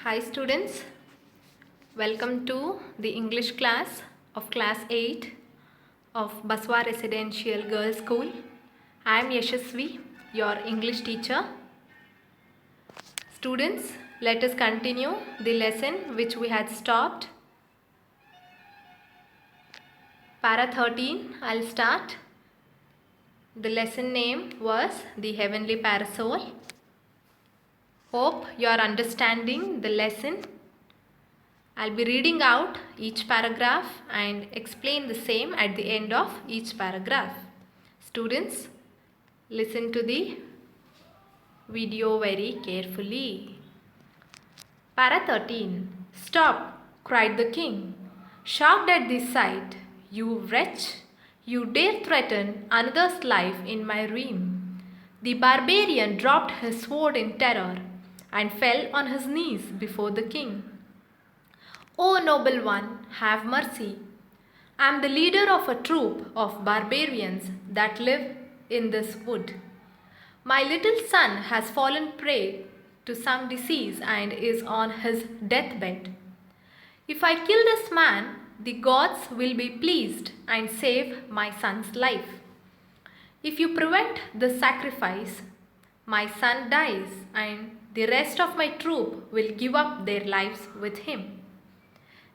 Hi students, welcome to the English class of class 8 of Baswa Residential Girls School. I am Yashasvi, your English teacher. Students, let us continue the lesson which we had stopped. Para 13, I'll start. The lesson name was The Heavenly Parasol. Hope you are understanding the lesson. I'll be reading out each paragraph and explain the same at the end of each paragraph. Students, listen to the video very carefully. Para 13. Stop, cried the king, shocked at this sight. You wretch, you dare threaten another's life in my realm. The barbarian dropped his sword in terror and fell on his knees before the king. O noble one, have mercy. I am the leader of a troop of barbarians that live in this wood. My little son has fallen prey to some disease and is on his deathbed. If I kill this man, the gods will be pleased and save my son's life. If you prevent the sacrifice, my son dies and the rest of my troop will give up their lives with him.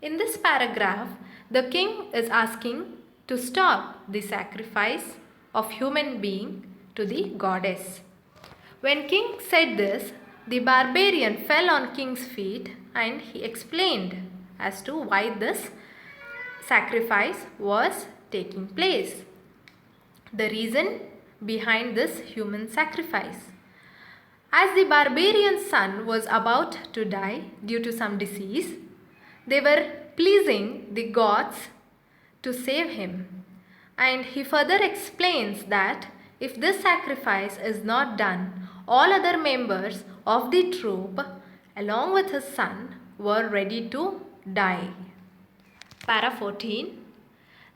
In this paragraph, the king is asking to stop the sacrifice of human being to the goddess. When king said this, the barbarian fell on king's feet and he explained as to why this sacrifice was taking place. The reason behind this human sacrifice. As the barbarian's son was about to die due to some disease, they were pleasing the gods to save him. And he further explains that if this sacrifice is not done, all other members of the troop, along with his son, were ready to die. Para 14.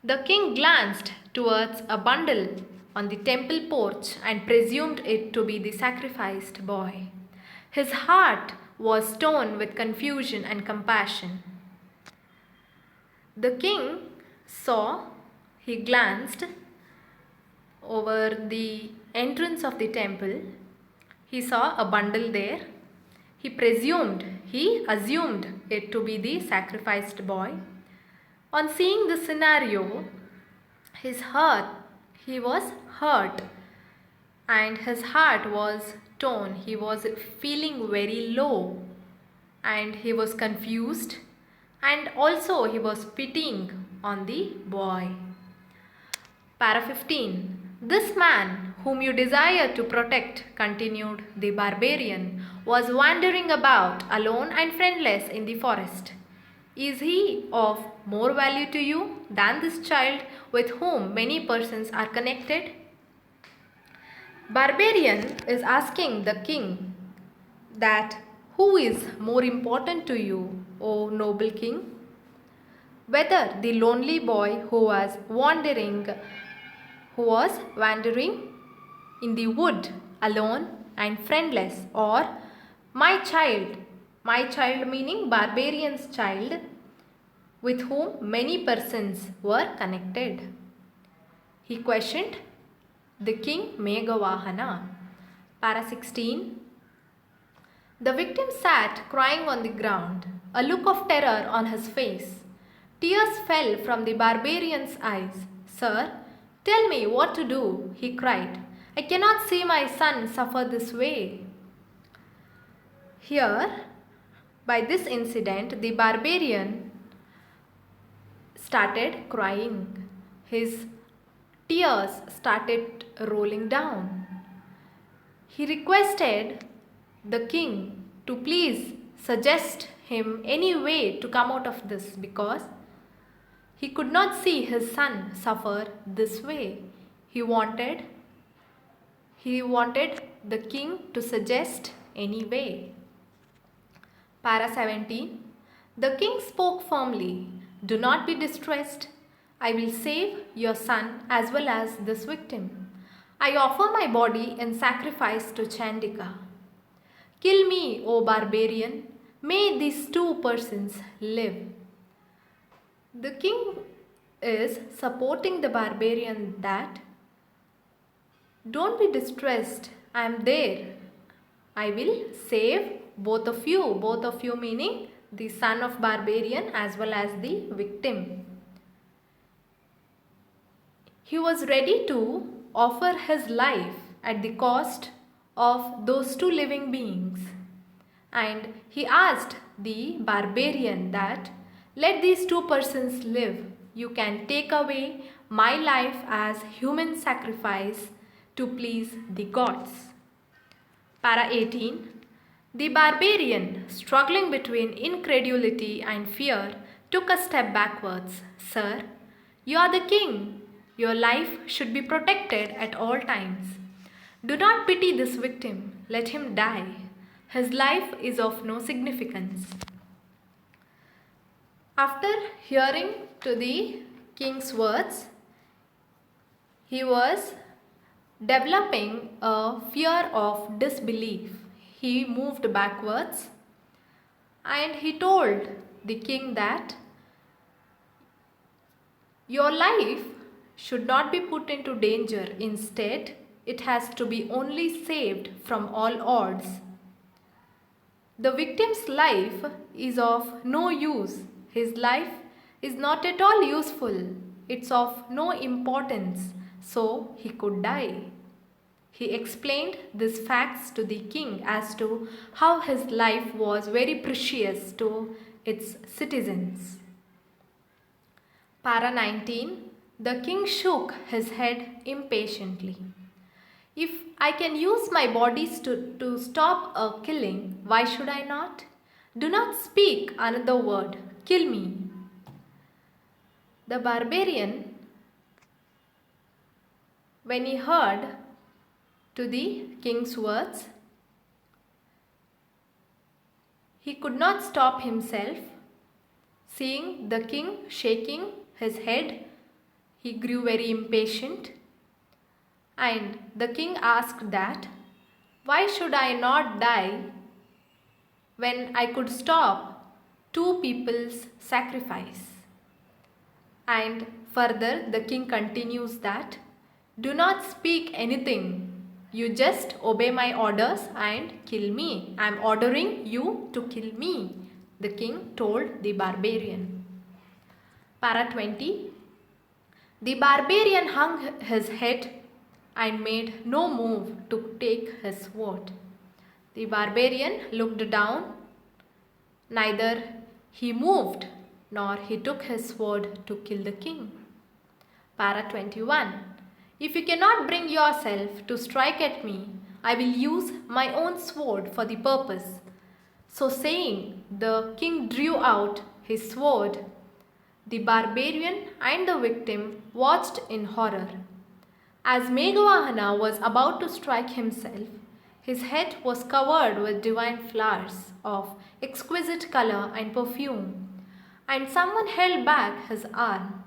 The king glanced towards a bundle on the temple porch and presumed it to be the sacrificed boy. His heart was torn with confusion and compassion. The king he glanced over the entrance of the temple. He saw a bundle there. He assumed it to be the sacrificed boy. On seeing the scenario, he was hurt and his heart was torn. He was feeling very low and he was confused. And also he was pitying on the boy. Para 15. This man whom you desire to protect, continued the barbarian, was wandering about alone and friendless in the forest. Is he of more value to you than this child with whom many persons are connected? Barbarian is asking the king that who is more important to you, O noble king? Whether the lonely boy who was wandering in the wood alone and friendless, or my child meaning barbarian's child, with whom many persons were connected. He questioned the king Meghavahana. Para 16. The victim sat crying on the ground, a look of terror on his face. Tears fell from the barbarian's eyes. Sir, tell me what to do, he cried. I cannot see my son suffer this way. Here, by this incident, the barbarian started crying. His tears started rolling down. He requested the king to please suggest him any way to come out of this, because he could not see his son suffer this way. He wanted the king to suggest any way. Para 17. The king spoke firmly. Do not be distressed. I will save your son as well as this victim. I offer my body in sacrifice to Chandika. Kill me, O barbarian. May these two persons live. The king is supporting the barbarian that, don't be distressed, I am there. I will save both of you meaning the son of barbarian as well as the victim. He was ready to offer his life at the cost of those two living beings. And he asked the barbarian that, let these two persons live. You can take away my life as human sacrifice to please the gods. Para 18. The barbarian, struggling between incredulity and fear, took a step backwards. Sir, you are the king. Your life should be protected at all times. Do not pity this victim. Let him die. His life is of no significance. After hearing to the king's words, he was developing a fear of disbelief. He moved backwards and he told the king that your life should not be put into danger. Instead, it has to be only saved from all odds. The victim's life is of no use. His life is not at all useful. It's of no importance, so he could die. He explained these facts to the king as to how his life was very precious to its citizens. Para 19. The king shook his head impatiently. If I can use my bodies to stop a killing, why should I not? Do not speak another word. Kill me. The barbarian, when he heard to the king's words, he could not stop himself. Seeing the king shaking his head, he grew very impatient. And the king asked that, why should I not die when I could stop two people's sacrifice? And further the king continues that, do not speak anything. You just obey my orders and kill me. I am ordering you to kill me, the king told the barbarian. Para 20. The barbarian hung his head and made no move to take his sword. The barbarian looked down. Neither he moved nor he took his sword to kill the king. Para 21. If you cannot bring yourself to strike at me, I will use my own sword for the purpose. So saying, the king drew out his sword. The barbarian and the victim watched in horror. As Meghavahana was about to strike himself, his head was covered with divine flowers of exquisite color and perfume, and someone held back his arm.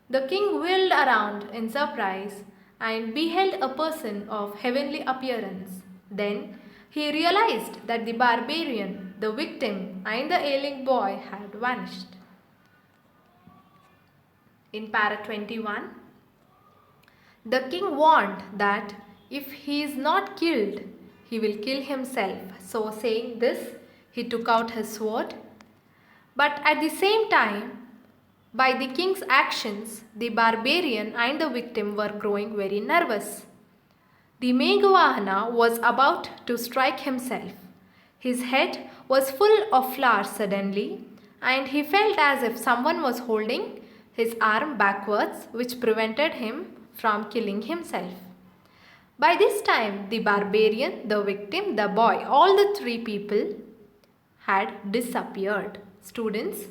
The king wheeled around in surprise and beheld a person of heavenly appearance. Then he realized that the barbarian, the victim, and the ailing boy had vanished. In Para 21, the king warned that if he is not killed, he will kill himself. So saying this, he took out his sword. But at the same time, by the king's actions, the barbarian and the victim were growing very nervous. The Meghavahana was about to strike himself. His head was full of flowers suddenly, and he felt as if someone was holding his arm backwards, which prevented him from killing himself. By this time, the barbarian, the victim, the boy, all the three people had disappeared. Students,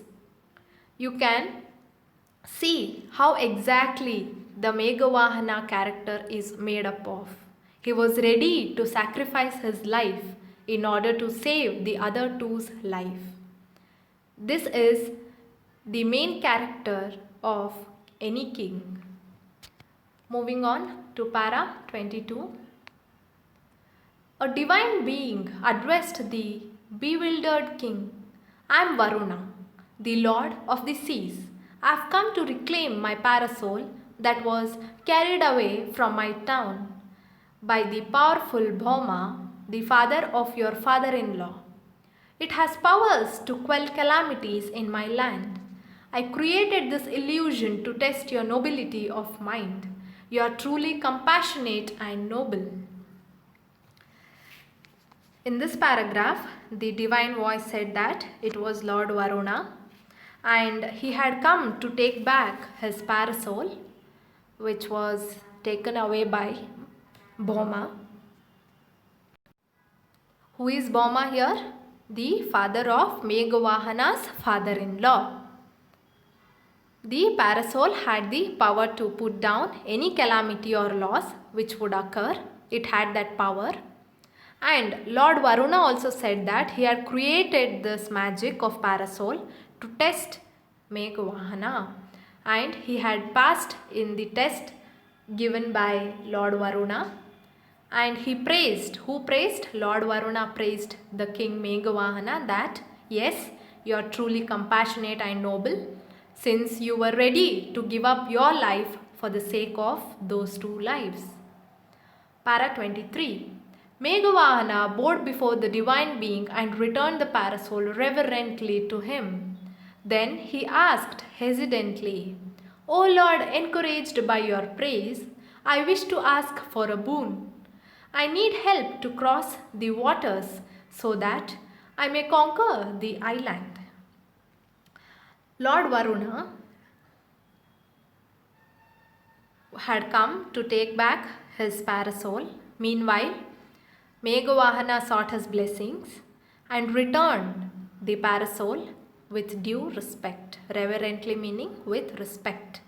you can see how exactly the Meghavahana character is made up of. He was ready to sacrifice his life in order to save the other two's life. This is the main character of any king. Moving on to Para 22. A divine being addressed the bewildered king. I am Varuna, the lord of the seas. I have come to reclaim my parasol that was carried away from my town by the powerful Bhoma, the father of your father-in-law. It has powers to quell calamities in my land. I created this illusion to test your nobility of mind. You are truly compassionate and noble. In this paragraph, the divine voice said that it was Lord Varuna and he had come to take back his parasol, which was taken away by Bhoma. Who is Bhoma here? The father of Meghavahana's father-in-law. The parasol had the power to put down any calamity or loss which would occur. It had that power. And Lord Varuna also said that he had created this magic of parasol to test Meghavahana. And he had passed in the test given by Lord Varuna. And he praised. Who praised? Lord Varuna praised the king Meghavahana that yes, you are truly compassionate and noble, since you were ready to give up your life for the sake of those two lives. Para 23. Meghavahana bowed before the divine being and returned the parasol reverently to him. Then he asked hesitantly, O Lord, encouraged by your praise, I wish to ask for a boon. I need help to cross the waters so that I may conquer the island. Lord Varuna had come to take back his parasol. Meanwhile, Meghavahana sought his blessings and returned the parasol with due respect, reverently meaning with respect.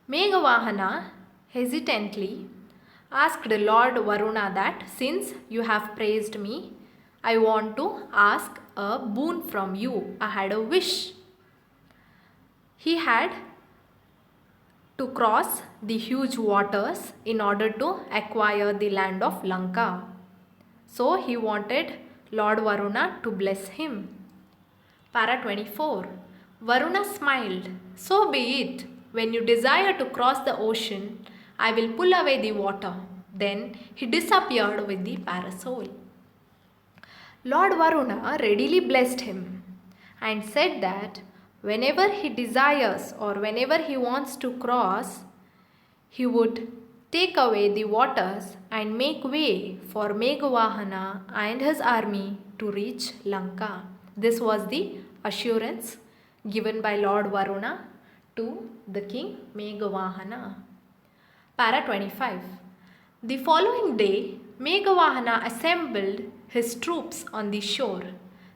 Meghavahana hesitantly asked Lord Varuna that since you have praised me, I want to ask a boon from you. I had a wish. He had to cross the huge waters in order to acquire the land of Lanka. So he wanted Lord Varuna to bless him. Para 24. Varuna smiled. So be it. When you desire to cross the ocean, I will pull away the water. Then he disappeared with the parasol. Lord Varuna readily blessed him and said that whenever he desires or whenever he wants to cross, he would take away the waters and make way for Meghavahana and his army to reach Lanka. This was the assurance given by Lord Varuna to the king Meghavahana. Para 25. The following day, Meghavahana assembled his troops on the shore.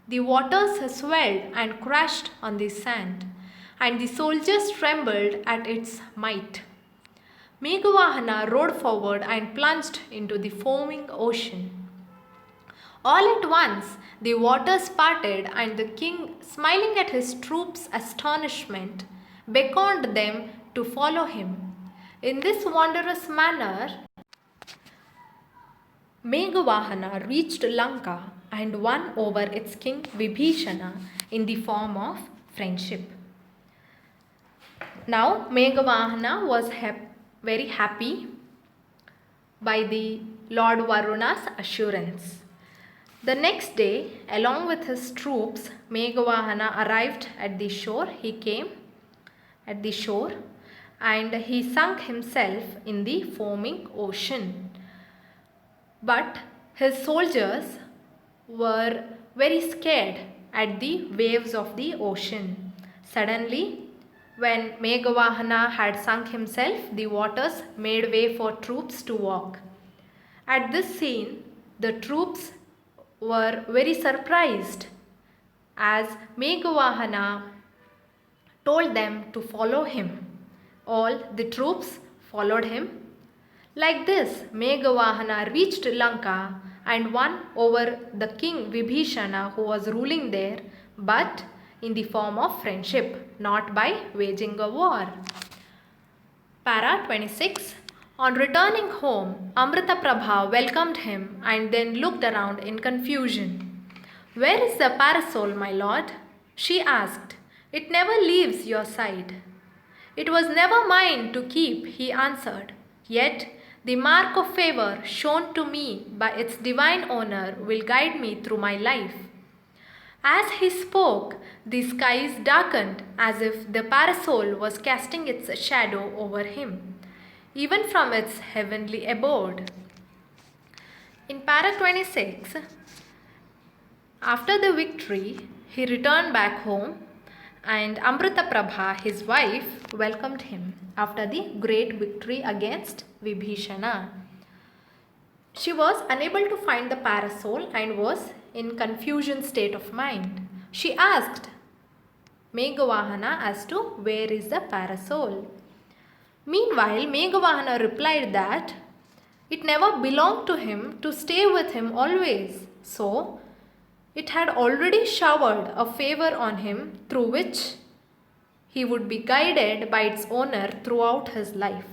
The waters swelled and crashed on the sand, and the soldiers trembled at its might. Meghavahana rode forward and plunged into the foaming ocean. All at once, the waters parted, and the king, smiling at his troops' astonishment, beckoned them to follow him. In this wondrous manner, Meghavahana reached Lanka and won over its king Vibhishana in the form of friendship. Now Meghavahana was very happy by the Lord Varuna's assurance. The next day, along with his troops, Meghavahana arrived at the shore. He came at the shore and he sunk himself in the foaming ocean. But his soldiers were very scared at the waves of the ocean. Suddenly, when Meghavahana had sunk himself, the waters made way for troops to walk. At this scene, the troops were very surprised as Meghavahana told them to follow him. All the troops followed him. Like this, Meghavahana reached Lanka and won over the king Vibhishana who was ruling there, but in the form of friendship, not by waging a war. Para 26. On returning home, Amritaprabha welcomed him and then looked around in confusion. Where is the parasol, my lord? She asked. It never leaves your side. It was never mine to keep, he answered. Yet the mark of favor shown to me by its divine owner will guide me through my life. As he spoke, the skies darkened as if the parasol was casting its shadow over him, even from its heavenly abode. In para 26, after the victory, he returned back home and Amrita Prabha, his wife, welcomed him after the great victory against Vibhishana. She was unable to find the parasol and was in confusion state of mind. She asked Meghavahana as to where is the parasol. Meanwhile, Meghavahana replied that it never belonged to him to stay with him always. So, it had already showered a favor on him through which he would be guided by its owner throughout his life.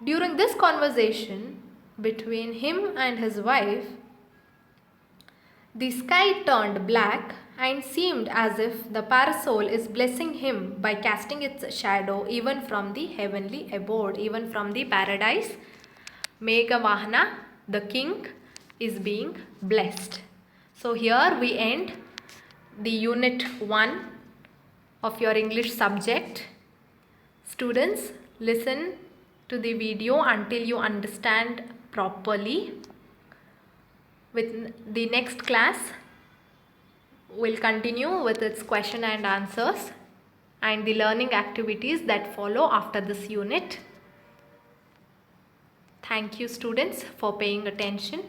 During this conversation between him and his wife, the sky turned black and seemed as if the parasol is blessing him by casting its shadow even from the heavenly abode, even from the paradise. Meghavahana, the king, is being blessed. So here we end the unit 1 of your English subject. Students, listen to the video until you understand properly. With the next class, we'll continue with its question and answers and the learning activities that follow after this unit. Thank you, students, for paying attention.